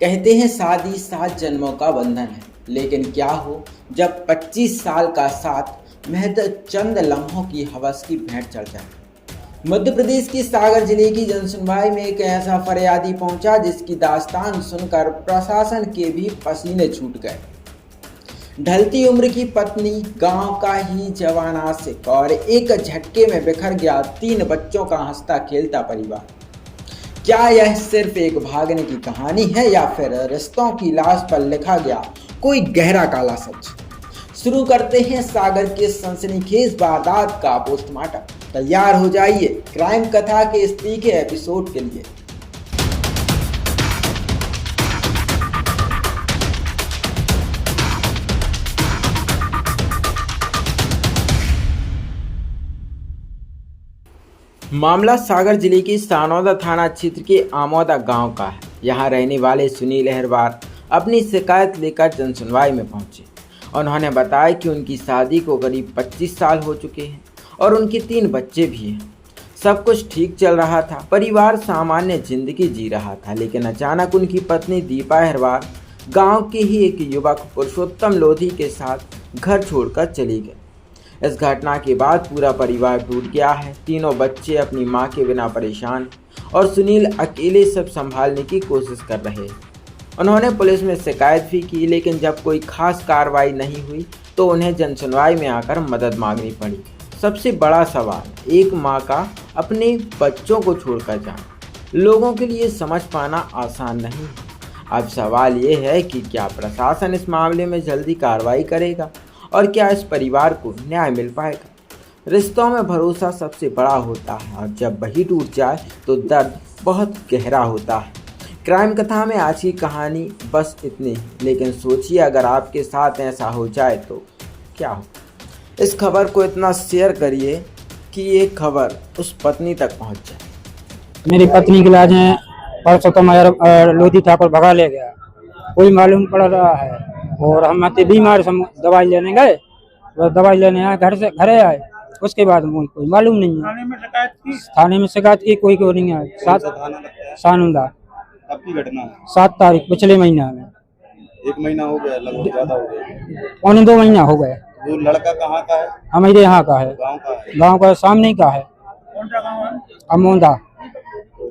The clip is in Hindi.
कहते हैं शादी 7 जन्मों का बंधन है, लेकिन क्या हो जब 25 साल का साथ महज चंद लम्हों की हवस की भेंट चढ़ जाए। मध्य प्रदेश की सागर जिले की जनसुनवाई में एक ऐसा फरियादी पहुंचा जिसकी दास्तान सुनकर प्रशासन के भी पसीने छूट गए। ढलती उम्र की पत्नी, गांव का ही जवान आशिक और एक झटके में बिखर गया 3 बच्चों का हंसता खेलता परिवार। क्या यह सिर्फ एक भागने की कहानी है या फिर रिश्तों की लाश पर लिखा गया कोई गहरा काला सच? शुरू करते हैं सागर के सनसनीखेज वारदात का पोस्टमार्टम। तैयार हो जाइए क्राइम कथा के इस तीखे एपिसोड के लिए। मामला सागर जिले के सानौदा थाना क्षेत्र के आमोदा गांव का है। यहां रहने वाले सुनील अहरवार अपनी शिकायत लेकर जनसुनवाई में पहुंचे। उन्होंने बताया कि उनकी शादी को करीब 25 साल हो चुके हैं और उनके 3 बच्चे भी हैं। सब कुछ ठीक चल रहा था, परिवार सामान्य जिंदगी जी रहा था, लेकिन अचानक उनकी पत्नी दीपा अहरवार गाँव के ही एक युवक पुरुषोत्तम लोधी के साथ घर छोड़कर चली गई। इस घटना के बाद पूरा परिवार टूट गया है। तीनों बच्चे अपनी मां के बिना परेशान और सुनील अकेले सब संभालने की कोशिश कर रहे हैं। उन्होंने पुलिस में शिकायत भी की, लेकिन जब कोई खास कार्रवाई नहीं हुई तो उन्हें जनसुनवाई में आकर मदद मांगनी पड़ी। सबसे बड़ा सवाल, एक मां का अपने बच्चों को छोड़कर जाना लोगों के लिए समझ पाना आसान नहीं है। अब सवाल ये है कि क्या प्रशासन इस मामले में जल्दी कार्रवाई करेगा और क्या इस परिवार को न्याय मिल पाएगा? रिश्तों में भरोसा सबसे बड़ा होता है और जब वही टूट जाए तो दर्द बहुत गहरा होता है। क्राइम कथा में आज की कहानी बस इतनी ही, लेकिन सोचिए अगर आपके साथ ऐसा हो जाए तो क्या हो। इस खबर को इतना शेयर करिए कि ये खबर उस पत्नी तक पहुंच जाए। मेरी पत्नी के इलाज में पुरुषोत्तम लोधी ठाकुर भगा ले गया, कोई मालूम पड़ रहा है। और हम अति बीमार से दवाई लेने गए, दवाई लेने आए, घरे आए, उसके बाद कोई मालूम नहीं है। थाने में शिकायत की, कोई नहीं आया। सानुंदा। कब की घटना है? 7 तारीख पिछले महीना में। 1 महीना हो गया, लगभग ज्यादा हो गया। पौने 2 महीना हो गए। वो लड़का कहाँ का है? हमारे यहाँ का है, गाँव का है? गाँव का सामने का है। कौन सा गाँव है? अमोदा।